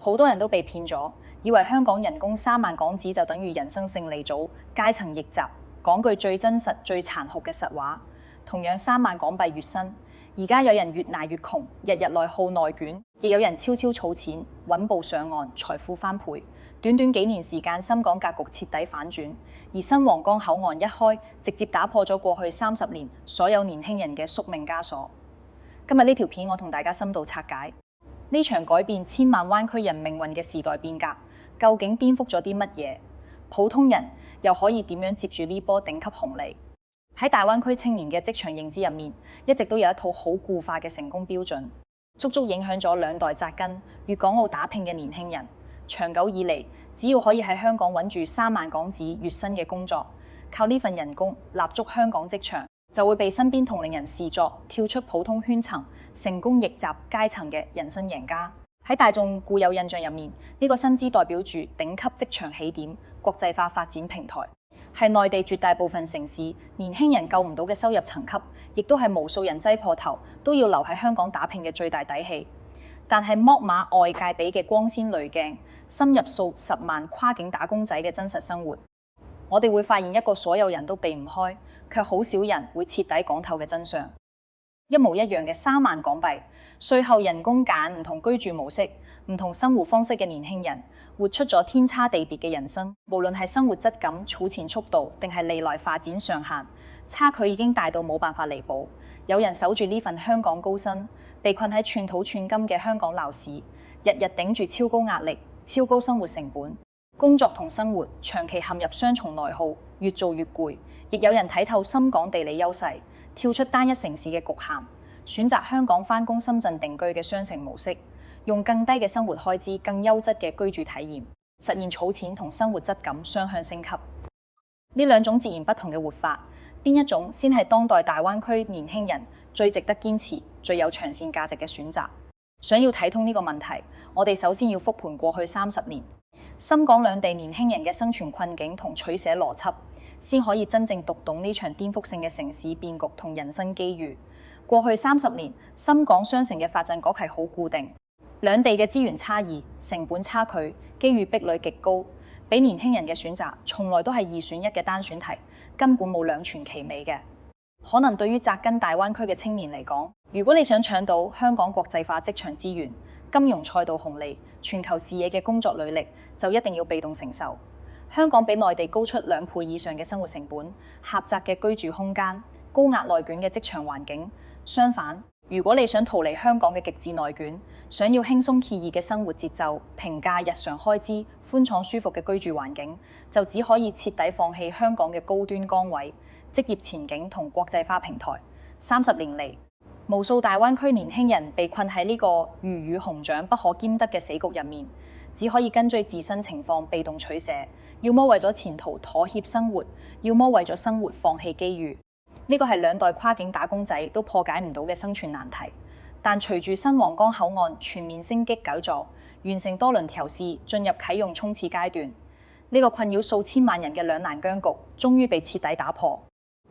好多人都被騙咗，以為香港人工3萬港紙就等於人生勝利組，階層逆襲。講句最真實、最殘酷嘅實話，同樣3萬港幣月薪，而家有人越捱越窮，日日內耗內捲，亦有人悄悄儲錢，穩步上岸，財富翻倍。短短幾年時間，深港格局徹底反轉，而新皇崗口岸一開，直接打破咗過去30年所有年輕人嘅宿命枷鎖。今日呢條片，我同大家深度拆解呢場改變千萬灣區人命運嘅時代變革，究竟顛覆咗啲乜嘢？普通人又可以點樣接住呢波頂級紅利？喺大灣區青年嘅職場認知入面，一直都有一套好固化嘅成功標準，足足影響咗2代扎根粵港澳打拼嘅年輕人。長久以嚟，只要可以喺香港穩住3萬港紙月薪嘅工作，靠呢份人工立足香港職場，就會被身邊同齡人視作跳出普通圈層、成功逆襲階層嘅人生贏家。喺大眾固有印象入面，呢個薪資代表住頂級職場起點、國際化發展平台，係內地絕大部分城市年輕人夠唔到嘅收入層級，亦都係無數人擠破頭都要留喺香港打拼嘅最大底氣。但係剝馬外界俾嘅光鮮濾鏡，深入數10萬跨境打工仔嘅真實生活，我哋會發現一個所有人都避唔開，卻好少人會徹底講透嘅真相。一模一樣嘅3萬港幣，稅後人工揀唔同居住模式、唔同生活方式嘅年輕人，活出咗天差地別嘅人生。無論係生活質感、儲錢速度，定係未來發展上限，差距已經大到冇辦法彌補。有人守住呢份香港高薪，被困喺寸土寸金嘅香港鬧市，日日頂住超高壓力、超高生活成本，工作同生活長期陷入雙重內耗，越做越攰。亦有人睇透深港地理優勢，跳出單一城市嘅局限，選擇香港返工、深圳定居嘅雙城模式，用更低嘅生活開支、更優質嘅居住體驗，實現儲錢同生活質感雙向升級。呢兩種截然不同嘅活法，邊一種先係當代大灣區年輕人最值得堅持、最有長線價值嘅選擇？想要睇通呢個問題，我哋首先要復盤過去30年，深港兩地年輕人嘅生存困境同取捨邏輯，先可以真正讀懂呢場顛覆性嘅城市變局同人生機遇。過去30年，深港雙城嘅發展格局係好固定，兩地嘅資源差異、成本差距、機遇壁壘極高，俾年輕人嘅選擇從來都係2選1嘅單選題，根本冇兩全其美嘅。可能對於扎根大灣區嘅青年嚟講，如果你想搶到香港國際化職場資源、金融賽道紅利、全球視野嘅工作履歷，就一定要被動承受。香港比內地高出2倍以上嘅生活成本、狹窄嘅居住空間、高壓內捲嘅職場環境。相反，如果你想逃離香港嘅極致內捲，想要輕鬆愜意嘅生活節奏、平價日常開支、寬敞舒服嘅居住環境，就只可以徹底放棄香港嘅高端崗位、職業前景同國際化平台。30年嚟，無數大灣區年輕人被困喺呢個魚與熊掌不可兼得嘅死局入面，只可以根據自身情況被動取捨，要麼為咗前途妥協生活，要麼為咗生活放棄機遇。呢個係2代跨境打工仔都破解唔到嘅生存難題。但隨住新皇崗口岸全面升級改造，完成多輪調試，進入啟用衝刺階段，呢個困擾數千萬人嘅兩難僵局，終於被徹底打破。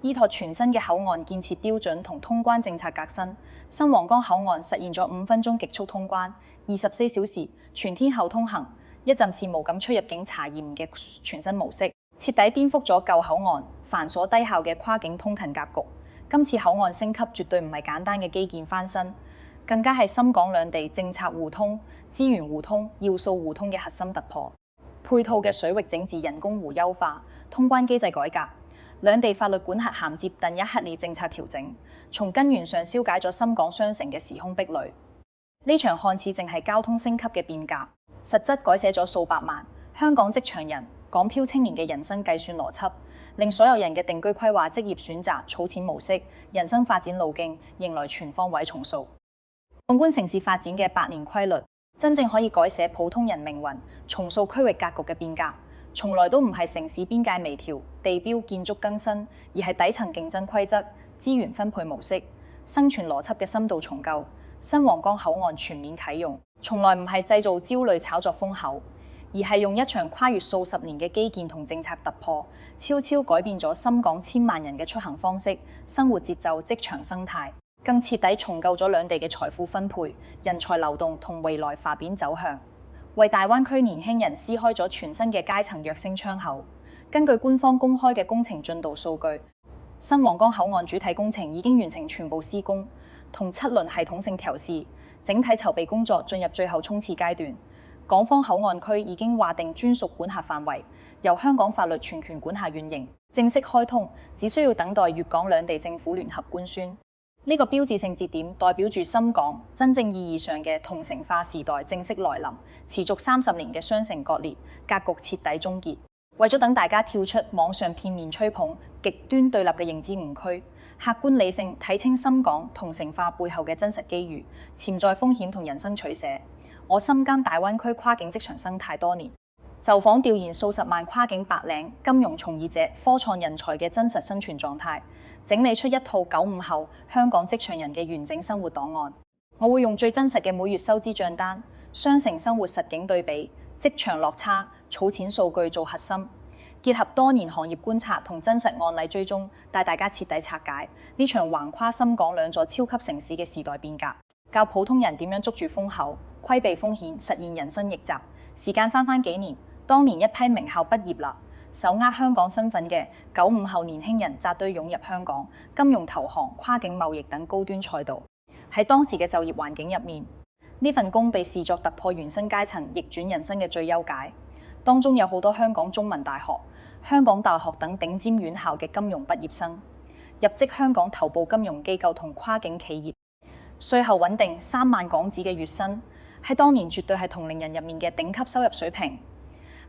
依託全新嘅口岸建設標準同通關政策革新，新皇崗口岸實現咗5分鐘極速通關、24小時全天候通行、一站式無感出入境查驗嘅全新模式，徹底顛覆咗舊口岸繁瑣低效嘅跨境通勤格局。今次口岸升級絕對唔係簡單嘅基建翻新，更加係深港兩地政策互通、資源互通、要素互通嘅核心突破。配套嘅水域整治、人工湖優化、通關機制改革、兩地法律管轄銜接等一系列政策調整，從根源上消解咗深港雙城嘅時空壁壘。呢場看似淨係交通升級嘅變革，實質改寫咗數百萬香港職場人、港漂青年嘅人生計算邏輯，令所有人嘅定居規劃、職業選擇、儲錢模式、人生發展路徑迎來全方位重塑。縱觀城市發展嘅百年規律，真正可以改寫普通人命運、重塑區域格局嘅變革，從來都唔係城市邊界微調、地標建築更新，而係底層競爭規則、資源分配模式、生存邏輯嘅深度重構。新皇崗口岸全面啟用，從來唔係製造焦慮炒作風口，而係用一場跨越數十年嘅基建同政策突破，悄悄改變咗深港千萬人嘅出行方式、生活節奏、職場生態，更徹底重構咗兩地嘅財富分配、人才流動同未來發展走向。為大灣區年輕人撕開咗全新嘅階層躍升窗口。根據官方公開嘅工程進度數據，新皇崗口岸主體工程已經完成全部施工，同7輪系統性調試，整體籌備工作進入最後衝刺階段。港方口岸區已經劃定專屬管轄範圍，由香港法律全權管轄運營，正式開通，只需要等待粵港兩地政府聯合官宣。呢個標誌性節點代表住深港真正意義上嘅同城化時代正式來臨，持續30年嘅雙城割裂格局徹底終結。為咗等大家跳出網上片面吹捧、極端對立嘅認知誤區，客觀理性睇清深港同城化背後嘅真實機遇、潛在風險同人生取捨。我深耕大灣區跨境職場生態多年，就訪調研數十萬跨境白領、金融從業者、科創人才嘅真實生存狀態，整理出一套95後香港職場人嘅完整生活檔案。我會用最真實嘅每月收支帳單、雙城生活實景對比、職場落差、儲錢數據做核心，結合多年行業觀察同真實案例追蹤，帶大家徹底拆解呢場橫跨深港兩座超級城市嘅時代變革，教普通人點樣捉住風口、規避風險，實現人生逆襲。時間翻幾年，當年一批名校畢業啦，手握香港身份嘅95後年輕人扎堆湧入香港金融投行、跨境貿易等高端賽道。喺當時嘅就業環境入面，呢份工被視作突破原生階層、逆轉人生嘅最優解。當中有好多香港中文大學、香港大學等頂尖院校嘅金融畢業生，入職香港頭部金融機構同跨境企業，稅後穩定3萬港紙嘅月薪，喺當年絕對係同齡人入面嘅頂級收入水平。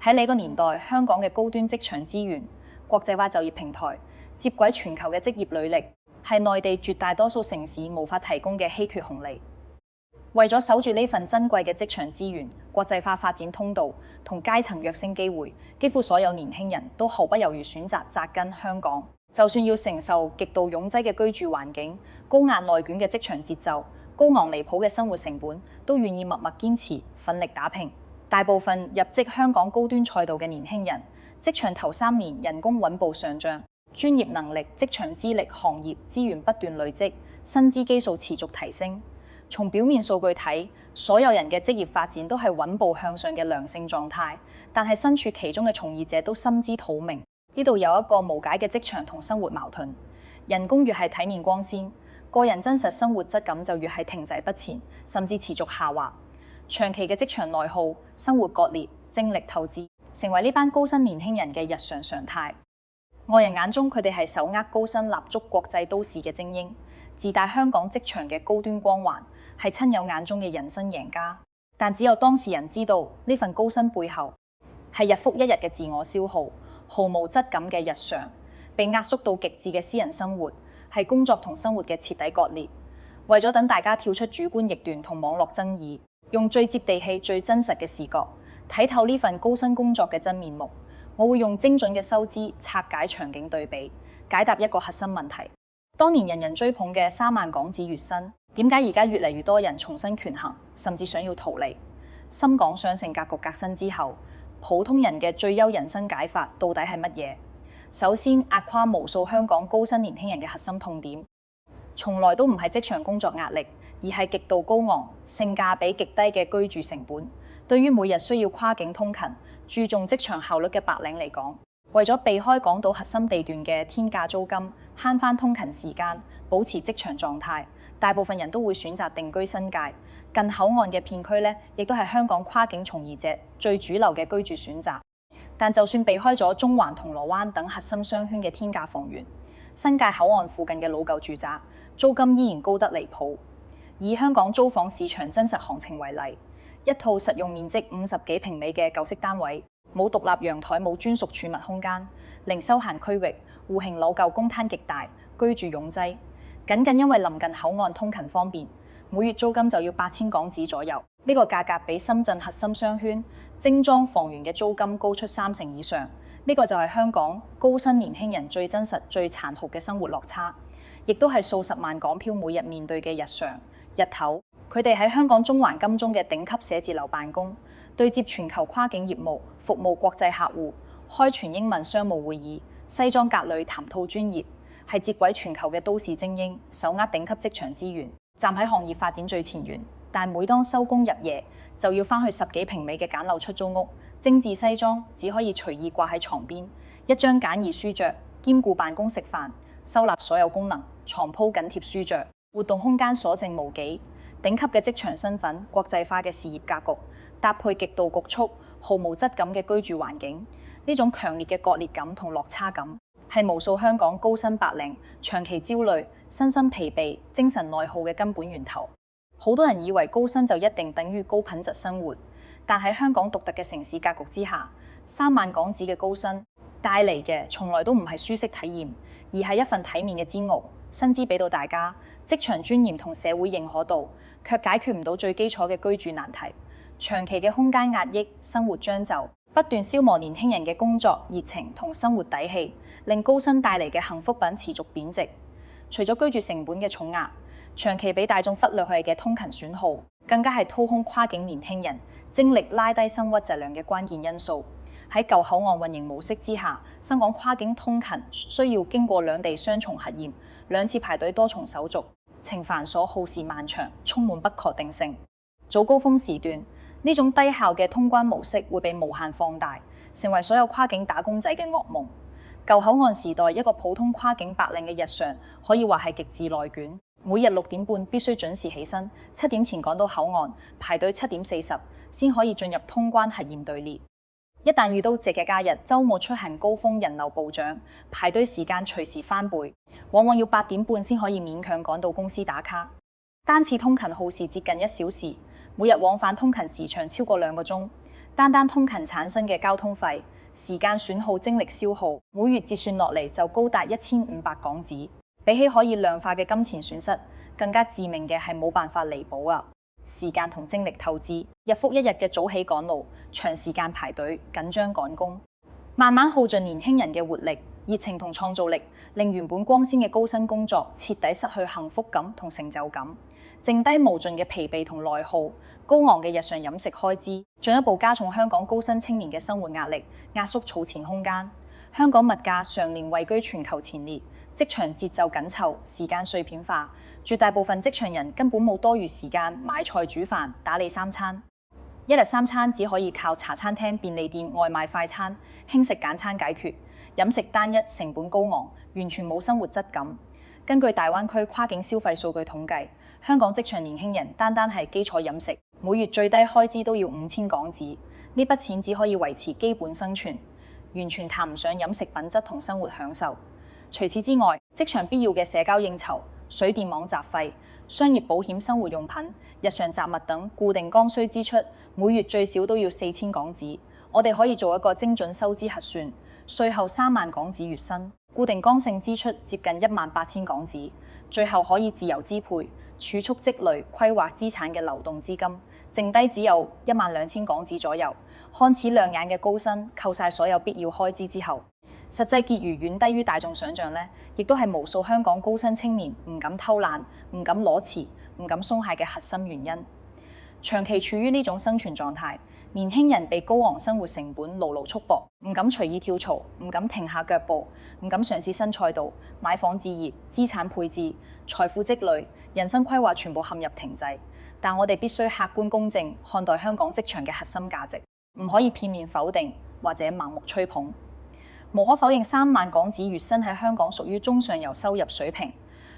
喺呢個年代，香港嘅高端職場資源、國際化就業平台、接軌全球嘅職業履歷，係內地絕大多數城市無法提供嘅稀缺紅利。為咗守住呢份珍貴嘅職場資源、國際化發展通道同階層躍升機會，幾乎所有年輕人都毫不猶豫選擇扎根香港。就算要承受極度擁擠嘅居住環境、高壓內捲嘅職場節奏、高昂離譜嘅生活成本，都願意默默堅持、奮力打拼。大部分入職香港高端賽道嘅年輕人，職場頭3年人工穩步上漲，專業能力、職場資歷、行業資源不斷累積，薪資基數持續提升。從表面數據睇，所有人嘅職業發展都係穩步向上嘅良性狀態，但係身處其中嘅從業者都心知肚明，呢度有一個無解嘅職場同生活矛盾。人工越係體面光鮮，個人真實生活質感就越係停滯不前，甚至持續下滑。長期嘅職場內耗、生活割裂、精力透支，成為呢班高薪年輕人嘅日常常態。外人眼中，佢哋係手握高薪立足國際都市嘅精英，自帶香港職場嘅高端光環，係親友眼中嘅人生贏家。但只有當事人知道，呢份高薪背後係日復一日嘅自我消耗，毫無質感嘅日常，被壓縮到極致嘅私人生活，係工作同生活嘅徹底割裂。為咗等大家跳出主觀臆斷同網絡爭議，用最接地氣、最真實嘅視角睇透呢份高薪工作嘅真面目，我會用精準嘅收支拆解場景對比，解答一個核心問題：當年人人追捧嘅3萬港紙月薪，點解而家越嚟越多人重新權衡，甚至想要逃離？深港雙城格局革新之後，普通人嘅最優人生解法到底係乜嘢？首先，壓垮無數香港高薪年輕人嘅核心痛點，從來都唔係職場工作壓力，而係極度高昂、性價比極低嘅居住成本。對於每日需要跨境通勤、注重職場效率嘅白領嚟講，為咗避開港島核心地段嘅天價租金，慳返通勤時間，保持職場狀態，大部分人都會選擇定居新界。近口岸嘅片區呢，亦都係香港跨境從業者最主流嘅居住選擇。但就算避開咗中環、銅鑼灣等核心商圈嘅天價房源，新界口岸附近嘅老舊住宅租金依然高得離譜。以香港租房市場真實行情為例，一套實用面積50幾平米嘅舊式單位，冇獨立陽台，冇專屬儲物空間，零休閒區域，戶型老舊，公攤極大，居住擁擠。僅因為臨近口岸通勤方便，每月租金就要8000港紙左右。呢個價格比深圳核心商圈精裝房源嘅租金高出30%以上。呢個就係香港高薪年輕人最真實、最殘酷嘅生活落差，亦都係數十萬港漂每日面對嘅日常。日頭，佢哋喺香港中環金鐘嘅頂級寫字樓辦公，對接全球跨境業務，服務國際客戶，開全英文商務會議，西裝革履談吐專業，係接軌全球嘅都市精英，手握頂級職場資源，站喺行業發展最前沿。但每當收工入夜，就要返去10幾平米嘅簡陋出租屋，精緻西裝只可以隨意掛喺床邊，一張簡易書桌，兼顧辦公食飯，收納所有功能，床鋪緊貼書桌，活動空間所剩無幾。頂級嘅職場身份，國際化嘅事業格局，搭配極度局促、毫無質感嘅居住環境，呢種強烈嘅割裂感同落差感，係無數香港高薪白領長期焦慮、身心疲憊、精神內耗嘅根本源頭。好多人以為高薪就一定等於高品質生活，但喺香港獨特嘅城市格局之下，3萬港紙嘅高薪帶嚟嘅從來都唔係舒適體驗，而係一份體面嘅煎熬。薪資俾到大家，職場尊嚴同社會認可度，卻解決唔到最基礎嘅居住難題。長期嘅空間壓抑，生活將就，不斷消磨年輕人嘅工作熱情同生活底氣，令高薪帶嚟嘅幸福品持續貶值。除咗居住成本嘅重壓，長期俾大眾忽略去嘅通勤損耗，更加係掏空跨境年輕人精力拉低生活質量嘅關鍵因素。喺舊口岸運營模式之下，新港跨境通勤需要經過兩地雙重核驗，2次排隊多重手續，程繁瑣耗時漫長，充滿不確定性。早高峰時段，呢種低效嘅通關模式會被無限放大，成為所有跨境打工仔嘅噩夢。舊口岸時代，一個普通跨境白領嘅日常可以話係極致內卷，每日6點半必須準時起身，7點前趕到口岸，排隊7點40先可以進入通關核驗隊列。一旦遇到節嘅假日、週末出行高峰，人流暴漲，排隊時間隨時翻倍，往往要8點半先可以勉強趕到公司打卡。單次通勤耗時接近1小時，每日往返通勤時長超過2個鐘。單通勤產生嘅交通費、時間損耗、精力消耗，每月折算落嚟就高達1500港紙。比起可以量化嘅金錢損失，更加致命嘅係冇辦法彌補啊！時間同精力透支，日復一日嘅早起趕路、長時間排隊、緊張趕工，慢慢耗盡年輕人嘅活力、熱情同創造力，令原本光鮮嘅高薪工作徹底失去幸福感同成就感，剩低無盡嘅疲憊同內耗。高昂嘅日常飲食開支，進一步加重香港高薪青年嘅生活壓力，壓縮儲錢空間。香港物價常年位居全球前列，職場節奏緊湊，時間碎片化，絕大部分職場人根本冇多餘時間買菜煮飯、打理3餐，一日3餐只可以靠茶餐廳、便利店、外賣快餐、輕食簡餐解決，飲食單一，成本高昂，完全冇生活質感。根據大灣區跨境消費數據統計，香港職場年輕人單係基礎飲食，每月最低開支都要5000港紙，呢筆錢只可以維持基本生存，完全談唔上飲食品質同生活享受。除此之外，職場必要嘅社交應酬、水電網雜費、商業保險、生活用品、日常雜物等固定剛需支出，每月最少都要4000港紙。我哋可以做一個精準收支核算，稅後3萬港紙月薪，固定剛性支出接近18000港紙，最後可以自由支配、儲蓄積累、規劃資產嘅流動資金，剩低只有12000港紙左右。看似亮眼嘅高薪，扣晒所有必要開支之後，實際結餘遠低於大眾想象呢，亦都係無數香港高薪青年唔敢偷懶、唔敢裸辭、唔敢鬆懈嘅核心原因。長期處於呢種生存狀態，年輕人被高昂生活成本牢牢束縛，唔敢隨意跳槽，唔敢停下腳步，唔敢嘗試新賽道，買房置業、資產配置、財富積累、人生規劃全部陷入停滯。但我哋必須客觀公正看待香港職場嘅核心價值，唔可以片面否定或者盲目吹捧。無可否認，3萬港紙月薪喺香港屬於中上游收入水平。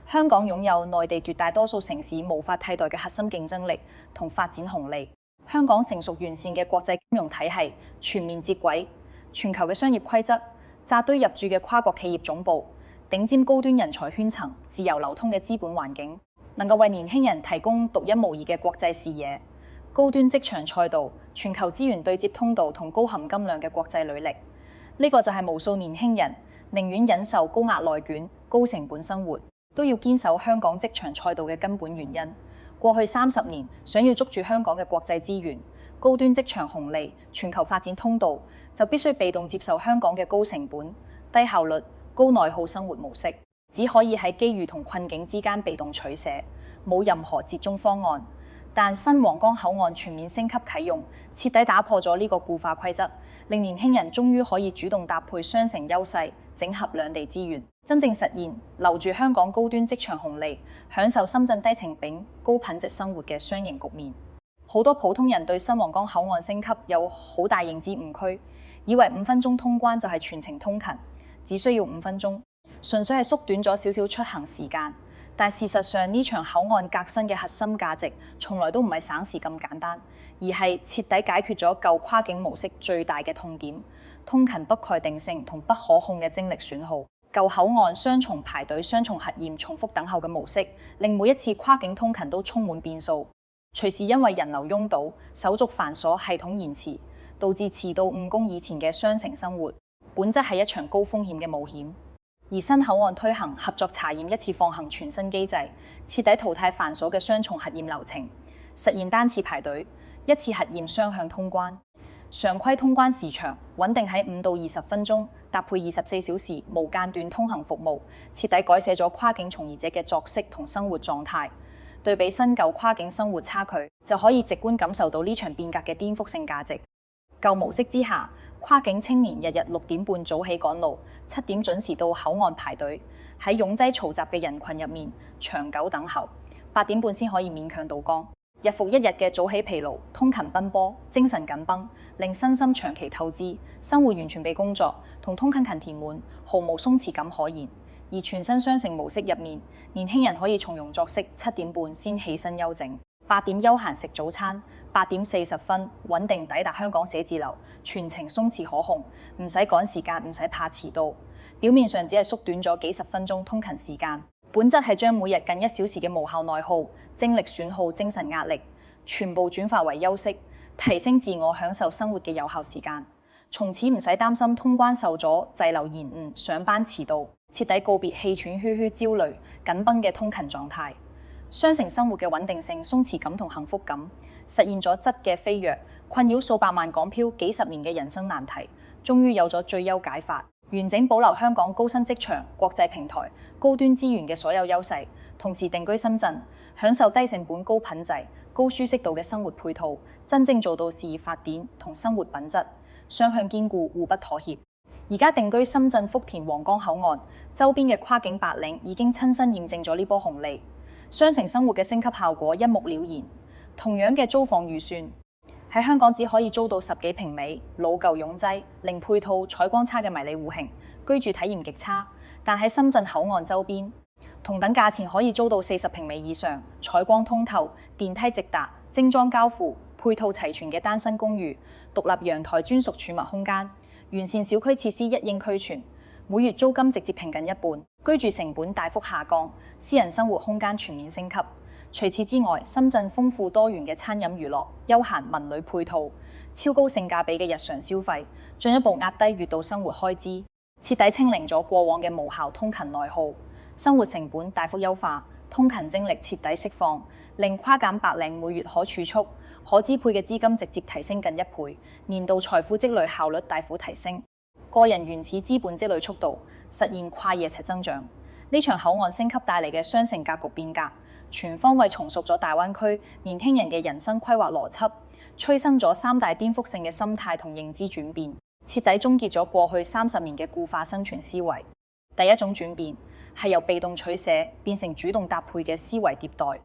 香港擁有內地絕大多數城市無法替代嘅核心競爭力同發展紅利。香港成熟完善嘅國際金融體系，全面接軌全球嘅商業規則，扎堆入駐嘅跨國企業總部，頂尖高端人才圈層，自由流通嘅資本環境，能夠為年輕人提供獨一無二嘅國際視野、高端職場賽道、全球資源對接通道同高含金量嘅國際履歷。呢個就係無數年輕人寧願忍受高壓內卷、高成本生活，都要堅守香港職場賽道嘅根本原因。過去30年，想要捉住香港嘅國際資源、高端職場紅利、全球發展通道，就必須被動接受香港嘅高成本、低效率、高內耗生活模式，只可以喺機遇同困境之間被動取捨，冇任何折中方案。但新皇崗口岸全面升級啟用，徹底打破咗呢個固化規則，令年輕人終於可以主動搭配雙城優勢，整合兩地資源，真正實現留住香港高端職場紅利，享受深圳低情並高品質生活嘅雙贏局面。好多普通人對新皇崗口岸升級有好大認知誤區，以為5分鐘通關就係全程通勤，只需要5分鐘，純粹係縮短咗少少出行時間。但事實上，呢場口岸革新嘅核心價值，從來都唔係省時咁簡單，而係徹底解決咗舊跨境模式最大嘅痛點：通勤不確定性同不可控嘅精力損耗。舊口岸雙重排隊、雙重核驗、重複等候嘅模式，令每一次跨境通勤都充滿變數，隨時因為人流擁堵、手續繁瑣、系統延遲，導致遲到誤工以前嘅雙城生活，本質係一場高風險嘅冒險。而新口岸推行合作查驗一次放行全新機制，徹底淘汰繁瑣嘅雙重核驗流程，實現單次排隊、一次核驗雙向通關。常規通關時長穩定喺5到20分鐘，搭配24小時無間斷通行服務，徹底改寫咗跨境從業者嘅作息同生活狀態。對比新舊跨境生活差距，就可以直觀感受到呢場變革嘅顛覆性價值。舊模式之下，跨境青年日日6點半早起趕路，7點準時到口岸排隊，喺擁擠嘈雜嘅人群入面長久等候，8點半先可以勉強渡江。日復一日嘅早起疲勞、通勤奔波、精神緊繃，令身心長期透支，生活完全被工作同通勤填滿，毫無鬆弛感可言。而全新雙城模式入面，年輕人可以從容作息，7點半先起身休整，8點休閒食早餐，8點40分穩定抵達香港寫字樓，全程鬆弛可控，唔使趕時間，唔使怕遲到。表面上只係縮短咗幾十分鐘通勤時間，本質係將每日近1小時嘅無效內耗、精力損耗、精神壓力，全部轉化為休息、提升自我、享受生活嘅有效時間。從此唔使擔心通關受阻、滯留延誤、上班遲到，徹底告別氣喘吁吁、焦慮、緊繃嘅通勤狀態。雙城生活嘅穩定性、鬆弛感同幸福感，實現咗質嘅飛躍，困擾數百萬港漂幾十年嘅人生難題，終於有咗最優解法，完整保留香港高薪職場、國際平台、高端資源嘅所有優勢，同時定居深圳，享受低成本、高品質、高舒適度嘅生活配套，真正做到事業發展同生活品質雙向兼顧，互不妥協。而家定居深圳福田皇崗口岸周邊嘅跨境白領已經親身驗證咗呢波紅利，雙城生活嘅升級效果一目了然。同樣嘅租房預算，喺香港只可以租到10幾平米，老舊擁擠、零配套、採光差嘅迷你戶型，居住體驗極差。但喺深圳口岸周邊，同等價錢可以租到40平米以上，採光通透、電梯直達、精裝交付、配套齊全嘅單身公寓，獨立陽台專屬儲物空間，完善小區設施一應俱全，每月租金直接平近一半，居住成本大幅下降，私人生活空間全面升級。除此之外，深圳豐富多元嘅餐飲娛樂、休閒文旅配套，超高性價比嘅日常消費，進一步壓低月度生活開支，徹底清零咗過往嘅無效通勤內耗，生活成本大幅優化，通勤精力徹底釋放，令跨境白領每月可儲蓄、可支配嘅資金直接提升近1倍，年度財富積累效率大幅提升，個人原始資本積累速度實現跨夜尺增長。呢場口岸升級帶嚟嘅雙城格局變革，全方位重塑咗大灣區年輕人嘅人生規劃邏輯，催生咗3大顛覆性嘅心態同認知轉變，徹底終結咗過去30年嘅固化生存思維。第一種轉變係由被動取捨變成主動搭配嘅思維迭代。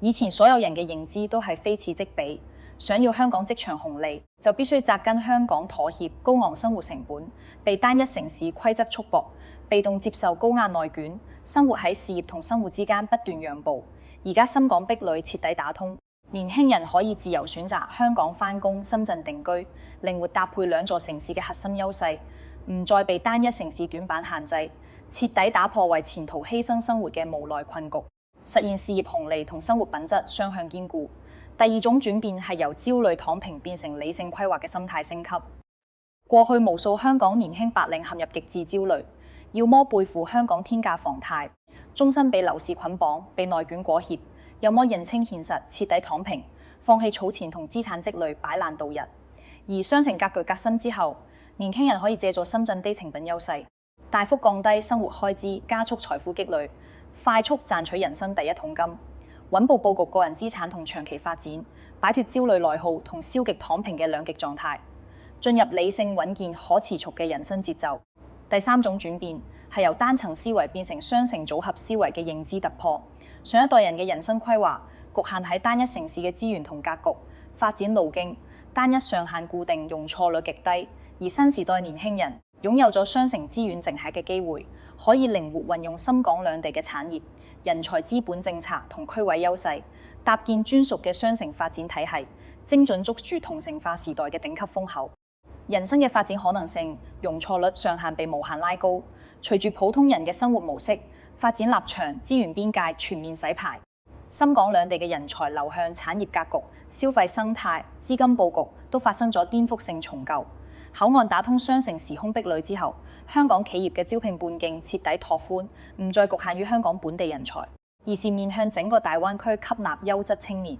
以前所有人嘅認知都係非此即彼，想要香港職場紅利，就必須紮根香港妥協高昂生活成本，被單一城市規則束縛，被動接受高壓內卷，生活喺事業同生活之間不斷讓步。而家深港壁壘徹底打通，年輕人可以自由選擇香港返工、深圳定居，靈活搭配兩座城市嘅核心優勢，唔再被單一城市短板限制，徹底打破為前途犧牲生活嘅無奈困局，實現事業紅利同生活品質雙向兼顧。第二種轉變係由焦慮躺平變成理性規劃嘅心態升級。過去無數香港年輕白領陷入極致焦慮，要麼背負香港天價房貸，終身被樓市捆綁，被內卷裹挾；有麼認清現實，徹底躺平，放棄儲錢同資產積累，擺爛度日。而雙城格局革新之後，年輕人可以借助深圳低成本優勢，大幅降低生活開支，加速財富積累，快速賺取人生第一桶金，穩步佈局個人資產同長期發展，擺脫焦慮內耗同消極躺平嘅兩極狀態，進入理性穩健可持續嘅人生節奏。第三種轉變係由單層思維變成雙層組合思維嘅認知突破。上一代人嘅人生規劃局限喺單一城市嘅資源同格局，發展路徑單一上限固定，容錯率極低。而新時代年輕人擁有咗雙城資源整合嘅機會，可以靈活運用深港兩地嘅產業、人才、資本政策同區位優勢，搭建專屬嘅雙城發展體系，精準捉住同城化時代嘅頂級風口。人生嘅發展可能性，容錯率上限被無限拉高。隨住普通人嘅生活模式、發展立場、資源邊界全面洗牌，深港兩地嘅人才流向、產業格局、消費生態、資金佈局都發生咗顛覆性重構。口岸打通雙城時空壁壘之後，香港企業嘅招聘半徑徹底拓寬，唔再局限於香港本地人才，而是面向整個大灣區吸納優質青年。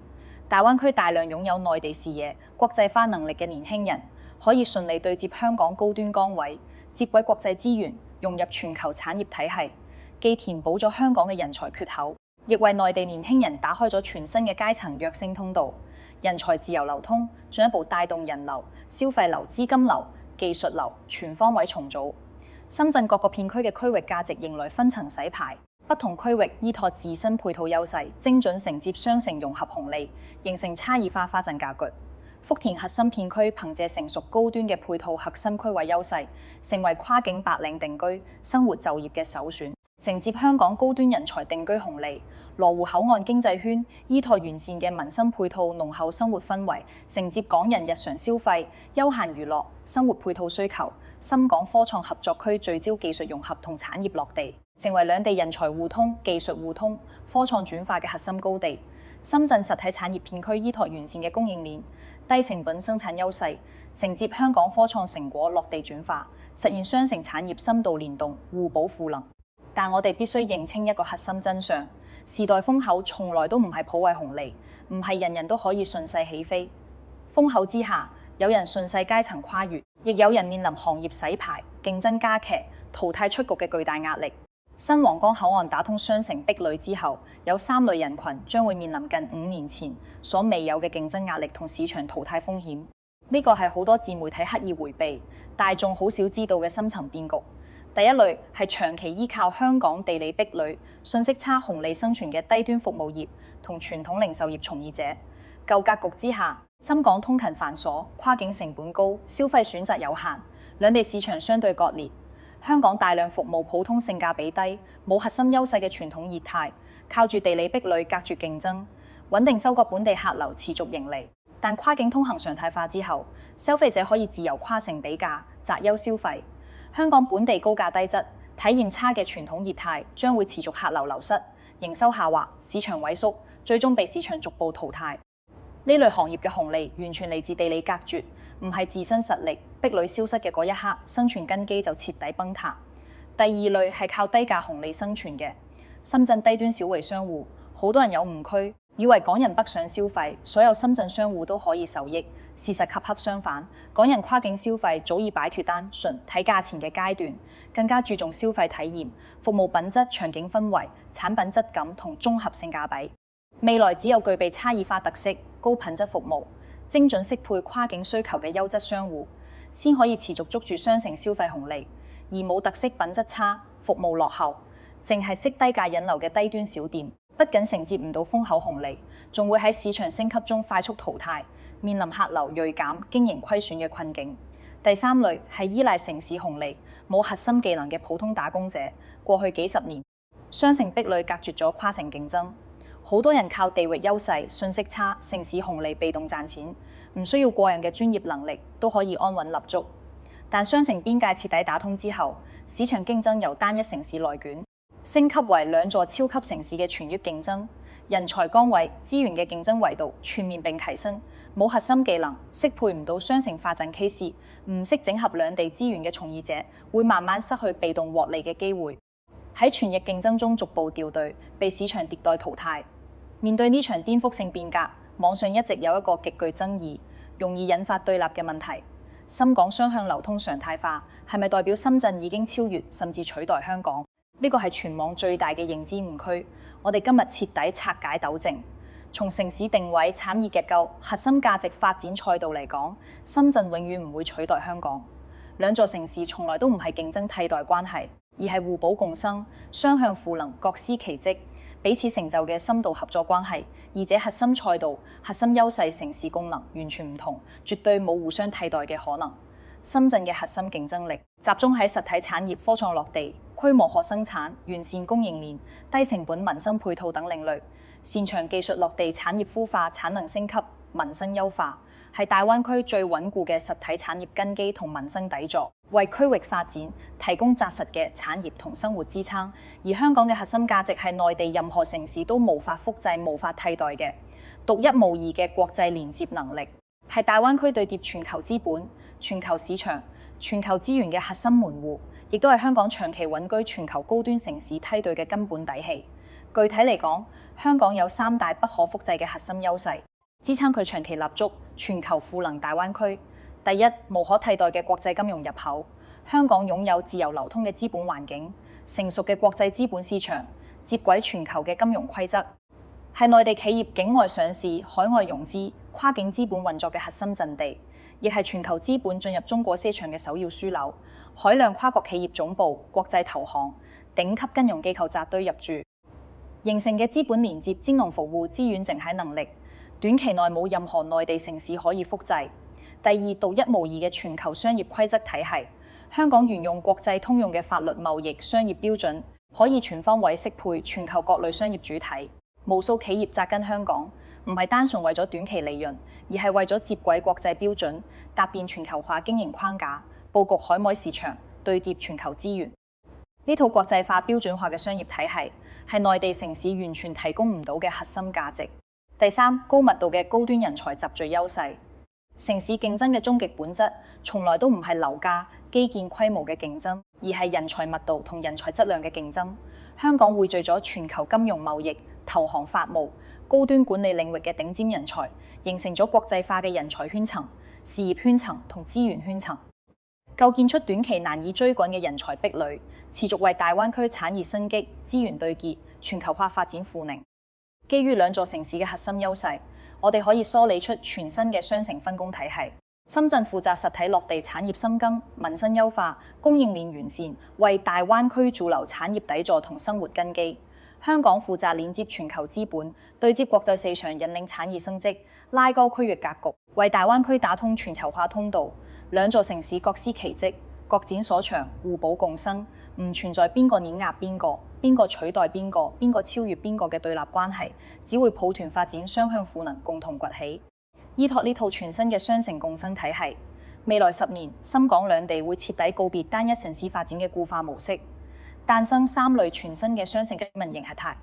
大灣區大量擁有內地視野、國際化能力嘅年輕人，可以順利對接香港高端崗位，接軌國際資源，融入全球產業體系，既填補咗香港嘅人才缺口，亦為內地年輕人打開咗全新嘅階層躍升通道。人才自由流通，進一步帶動人流、消費流、資金流、技術流全方位重組。深圳各個片區嘅區域價值迎來分層洗牌，不同區域依託自身配套優勢，精準承接雙城融合紅利，形成差異化發展格局。福田核心片區憑借成熟高端嘅配套核心區位優勢，成為跨境白領定居、生活就業嘅首選，承接香港高端人才定居紅利。羅湖口岸經濟圈依託完善嘅民生配套、濃厚生活氛圍，承接港人日常消費、休閒娛樂、生活配套需求。深港科創合作區聚焦技術融合同產業落地，成為兩地人才互通、技術互通、科創轉化嘅核心高地。深圳實體產業片區依託完善嘅供應鏈、低成本生產優勢，承接香港科創成果落地轉化，實現雙城產業深度聯動、互補賦能。但我哋必須認清一個核心真相。時代風口從來都唔係普惠紅利，唔係人人都可以順勢起飛。風口之下，有人順勢階層跨越，亦有人面臨行業洗牌、競爭加劇、淘汰出局嘅巨大壓力。新皇崗口岸打通雙城壁壘之後，有3類人群將會面臨近5年前所未有嘅競爭壓力同市場淘汰風險。呢個係好多自媒體刻意迴避、大眾好少知道嘅深層變局。第一類係長期依靠香港地理壁壘、信息差紅利生存嘅低端服務業同傳統零售業從業者。舊格局之下，深港通勤繁瑣，跨境成本高，消費選擇有限，兩地市場相對割裂。香港大量服務普通性價比低、冇核心優勢嘅傳統業態，靠住地理壁壘隔絕競爭，穩定收割本地客流，持續盈利。但跨境通行常態化之後，消費者可以自由跨城比價、擇優消費。香港本地高價低質、體驗差嘅傳統業態將會持續客流流失、營收下滑、市場萎縮，最終被市場逐步淘汰。呢類行業嘅紅利完全嚟自地理隔絕，唔係自身實力。壁壘消失嘅嗰一刻，生存根基就徹底崩塌。第二類係靠低價紅利生存嘅深圳低端小微商戶，好多人有誤區，以為港人北上消費，所有深圳商戶都可以受益。事實恰恰相反，港人跨境消費早已擺脫單純睇價錢嘅階段，更加注重消費體驗、服務品質、場景氛圍、產品質感同綜合性價比。未來只有具備差異化特色、高品質服務、精準適配跨境需求嘅優質商戶，先可以持續捉住雙城消費紅利。而冇特色、品質差、服務落後，淨係識低價引流嘅低端小店，不僅承接唔到風口紅利，仲會喺市場升級中快速淘汰，面臨客流銳減、經營虧損嘅困境。第三類係依賴城市紅利、冇核心技能嘅普通打工者。過去幾十年，雙城壁壘隔絕咗跨城競爭，好多人靠地域優勢、信息差、城市紅利被動賺錢，唔需要過人嘅專業能力都可以安穩立足。但雙城邊界徹底打通之後，市場競爭由單一城市內卷，升級為兩座超級城市嘅全域競爭，人才崗位、資源嘅競爭維度全面並提升。冇核心技能，適配唔到雙城發展 case， 唔識整合兩地資源嘅從業者，會慢慢失去被動獲利嘅機會，喺全域競爭中逐步掉隊，被市場迭代淘汰。面對呢場顛覆性變革，網上一直有一個極具爭議、容易引發對立嘅問題：深港雙向流通常態化係咪代表深圳已經超越甚至取代香港？呢個係全網最大嘅認知誤區。我哋今日徹底拆解糾正。從城市定位、產業結構、核心價值發展賽道嚟講，深圳永遠唔會取代香港。兩座城市從來都唔係競爭替代關係，而係互補共生、雙向賦能、各司其職、彼此成就嘅深度合作關係。二者核心賽道、核心優勢、城市功能完全唔同，絕對冇互相替代嘅可能。深圳嘅核心競爭力集中喺實體產業科創落地、規模可生產、完善供應鏈、低成本民生配套等領域，擅長技術落地、產業孵化、產能升級、民生優化，係大灣區最穩固嘅實體產業根基同民生底座，為區域發展提供紮實嘅產業同生活支撐。而香港嘅核心價值係內地任何城市都無法複製、無法替代嘅獨一無二嘅國際連接能力，係大灣區對接全球資本、全球市場、全球資源嘅核心門戶，亦都係香港長期穩居全球高端城市梯隊嘅根本底氣。具體嚟講，香港有三大不可複製嘅核心優勢，支撐佢長期立足全球賦能大灣區。第一，無可替代嘅國際金融入口。香港擁有自由流通嘅資本環境，成熟嘅國際資本市場，接軌全球嘅金融規則，係內地企業境外上市、海外融資、跨境資本運作嘅核心陣地，亦係全球資本進入中國市場嘅首要樞紐。海量跨國企業總部、國際投行、頂級金融機構扎堆入駐，形成嘅資本連接、金融服務、資源淨喺能力，短期內冇任何內地城市可以複製。第二，獨一無二嘅全球商業規則體系。香港沿用國際通用嘅法律、貿易、商業標準，可以全方位適配全球各類商業主體。無數企業扎根香港，唔係單純為咗短期利潤，而係為咗接軌國際標準，搭建全球化經營框架，佈局海外市場，對接全球資源。呢套國際化標準化嘅商業體系，係內地城市完全提供唔到嘅核心價值。第三，高密度嘅高端人才集聚優勢。城市競爭嘅終極本質，從來都唔係樓價、基建規模嘅競爭，而係人才密度同人才質量嘅競爭。香港匯聚咗全球金融貿易、投行法務、高端管理領域嘅頂尖人才，形成咗國際化嘅人才圈層、事業圈層同資源圈層，構建出短期難以追趕嘅人才壁壘，持續為大灣區產業升級、資源對接、全球化發展賦能。基於兩座城市嘅核心優勢，我哋可以梳理出全新嘅雙城分工體系。深圳負責實體落地產業深耕、民生優化、供應鏈完善，為大灣區駐留產業底座同生活根基。香港負責連接全球資本，對接國際市場，引領產業升級，拉高區域格局，為大灣區打通全球化通道。兩座城市各司其職，各展所長，互補共生，唔存在邊個碾壓邊個、邊個取代邊個、邊個超越邊個嘅對立關係，只會抱團發展，雙向賦能，共同崛起。依託呢套全新嘅雙城共生體系，未來10年，深港兩地會徹底告別單一城市發展嘅固化模式，誕生3類全新嘅雙城居民型形態。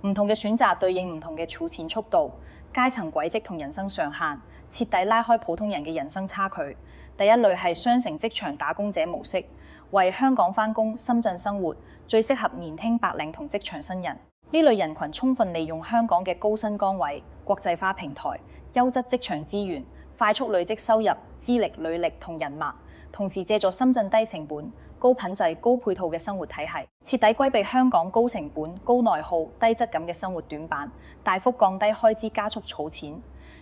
唔同嘅選擇對應唔同嘅儲錢速度、階層軌跡同人生上限，徹底拉開普通人嘅人生差距。第一類係雙城職場打工者模式，為香港返工、深圳生活，最適合年輕白領同職場新人。呢類人群充分利用香港嘅高薪崗位、國際化平台、優質職場資源，快速累積收入、資歷、履歷同人脈，同時借助深圳低成本、高品質、高配套嘅生活體系，徹底規避香港高成本、高內耗、低質感嘅生活短板，大幅降低開支，加速儲錢，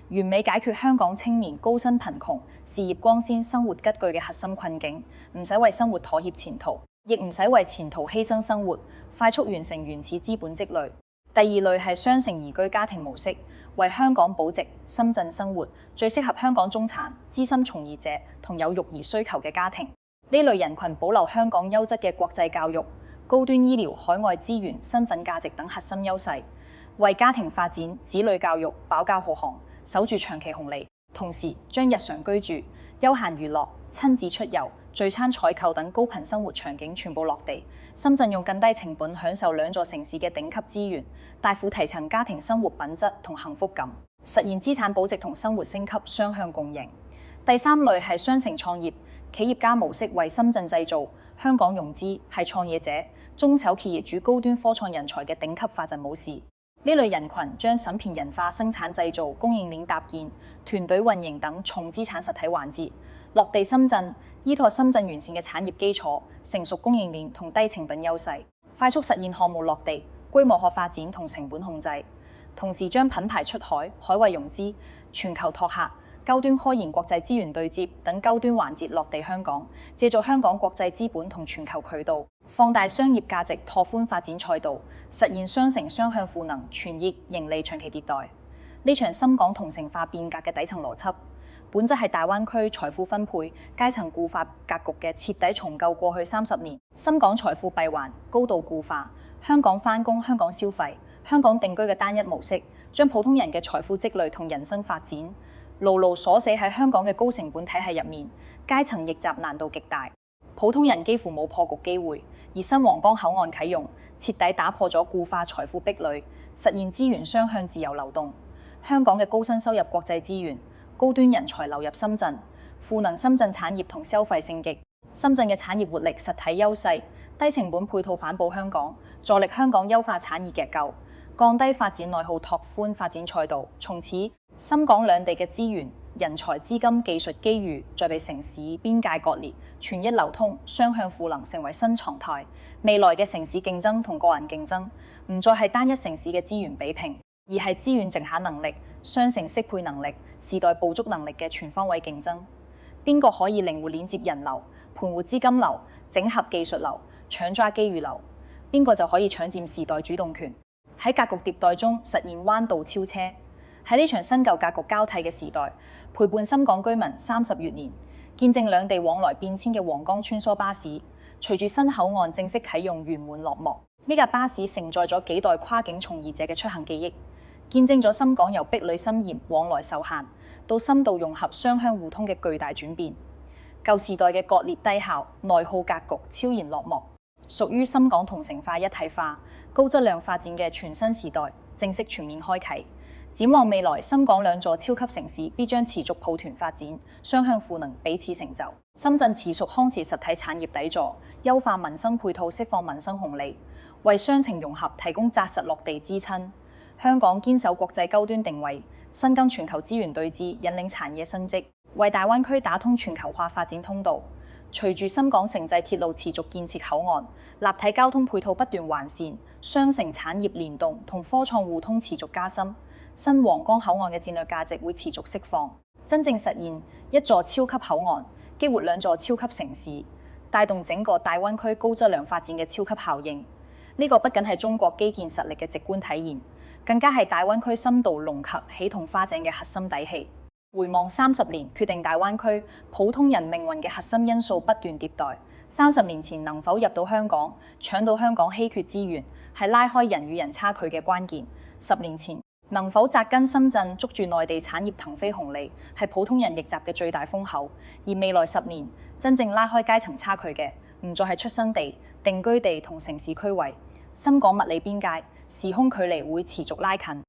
完美解決香港青年高薪貧窮、事業光鮮、生活拮據嘅核心困境，唔使為生活妥協前途，亦唔使為前途犧牲生活，快速完成原始資本積累。第二類係雙城宜居家庭模式，為香港保值、深圳生活，最適合香港中產、資深從業者同有育兒需求嘅家庭。呢類人群保留香港優質嘅國際教育、高端醫療、海外資源、身份價值等核心優勢，為家庭發展、子女教育保駕護航，守住長期紅利。同時將日常居住、休閒娛樂、親子出遊、聚餐採購等高頻生活場景全部落地。深圳用更低成本享受兩座城市嘅頂級資源，大幅提升家庭生活品質同幸福感，實現資產保值同生活升級雙向共贏。第三類係雙城創業，企業家模式為深圳製造、香港融資，係創業者、中小企業主高端科創人才嘅頂級發展模式。呢類人群將審片人化生產製造、供應鏈搭建、團隊運營等重資產實體環節，落地深圳，依託深圳完善嘅產業基礎、成熟供應鏈同低成本優勢，快速實現項目落地、規模化發展同成本控制，同時將品牌出海、海外融資、全球拓客、高端科研國際資源對接等高端環節落地香港，借助香港國際資本同全球渠道，放大商業價值，拓寬發展賽道，實現雙城雙向賦能，傳譯盈利長期迭代。呢場深港同城化變革嘅底層邏輯，本質係大灣區財富分配、階層固化格局嘅徹底重構。過去30年，深港財富閉環、高度固化，香港返工、香港消費、香港定居嘅單一模式，將普通人嘅財富積累同人生發展，牢牢鎖死喺香港嘅高成本體系入面，階層逆襲難度極大，普通人幾乎冇破局機會。而新皇崗口岸啟用，徹底打破咗固化財富壁壘，實現資源雙向自由流動。香港嘅高薪收入國際資源、高端人才流入深圳，賦能深圳產業同消費升級。深圳嘅產業活力、實體優勢、低成本配套反哺香港，助力香港優化產業結構，降低發展內耗，拓寬發展賽道。從此，深港兩地嘅資源、人才、資金、技術機遇，再被城市邊界割裂，全一流通，雙向賦能成為新常態。未來嘅城市競爭同個人競爭，唔再係單一城市嘅資源比拼，而係資源剩下能力、雙城適配能力、時代捕捉能力嘅全方位競爭。邊個可以靈活鏈接人流、盤活資金流、整合技術流、搶抓機遇流，邊個就可以搶佔時代主動權，喺格局迭代中實現彎道超車。喺呢場新舊格局交替嘅時代，陪伴深港居民30餘年，見證兩地往來變遷嘅皇崗穿梭巴士，隨住新口岸正式啟用圓滿落幕。呢架巴士承載咗幾代跨境從業者嘅出行記憶，見證咗深港由壁壘森嚴、往來受限，到深度融合、雙向互通嘅巨大轉變。舊時代嘅割裂低效、內耗格局悄然落幕，屬於深港同城化一體化、高質量發展嘅全新時代正式全面開啟。展望未來，深港兩座超級城市必將持續抱團發展，雙向賦能，彼此成就。深圳持續夯實實體產業底座，優化民生配套，釋放民生紅利，為雙城融合提供紮實落地支撐。香港堅守國際高端定位，深耕全球資源對接，引領產業升級，為大灣區打通全球化發展通道。隨住深港城際鐵路持續建設口岸，立體交通配套不斷完善，雙城產業聯動同科創互通持續加深。新皇崗口岸嘅戰略價值會持續釋放，真正實現一座超級口岸，激活兩座超級城市，帶動整個大灣區高質量發展嘅超級效應。呢個不僅係中國基建實力嘅直觀體現，更加係大灣區深度融合、喜同花井嘅核心底氣。回望30年，決定大灣區普通人命運嘅核心因素不斷迭代。30年前能否入到香港、搶到香港稀缺資源，係拉開人與人差距嘅關鍵。10年前，能否扎根深圳，捉住內地產業騰飛紅利，係普通人逆襲嘅最大風口。而未來10年，真正拉開階層差距嘅，唔再係出生地、定居地同城市區位，深港物理邊界、時空距離會持續拉近。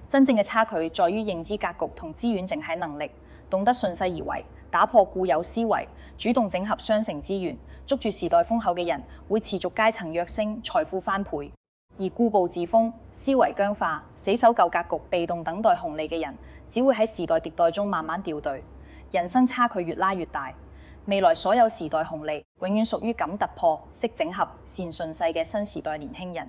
真正嘅差距在於認知格局同資源淨係能力，懂得順勢而為，打破固有思維，主動整合雙城資源，捉住時代風口嘅人，會持續階層躍升、財富翻倍。而固步自封、思維僵化、死守舊格局、被動等待紅利嘅人，只會喺時代迭代中慢慢掉隊，人生差距越拉越大。未來所有時代紅利，永遠屬於敢突破、識整合、善順勢嘅新時代年輕人。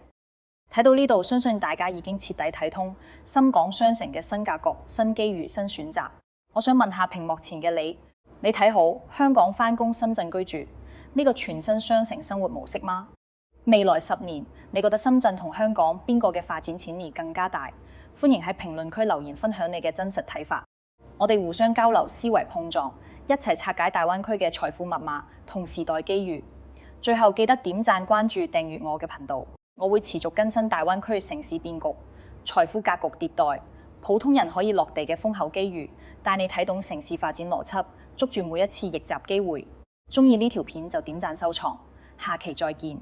睇到呢度，相信大家已經徹底睇通深港雙城嘅新格局、新機遇、新選擇。我想問下屏幕前嘅你，你睇好香港返工、深圳居住呢個全新雙城生活模式嗎？未來10年，你覺得深圳同香港邊個嘅發展潛力更加大？歡迎喺評論區留言分享你嘅真實睇法。我哋互相交流、思維碰撞，一齊拆解大灣區嘅財富密碼同時代機遇。最後記得點讚、關注、訂閱我嘅頻道。我會持續更新大灣區城市變局、財富格局迭代、普通人可以落地嘅風口機遇，帶你睇懂城市發展邏輯，捉住每一次逆襲機會。鍾意呢條片就點讚收藏，下期再見。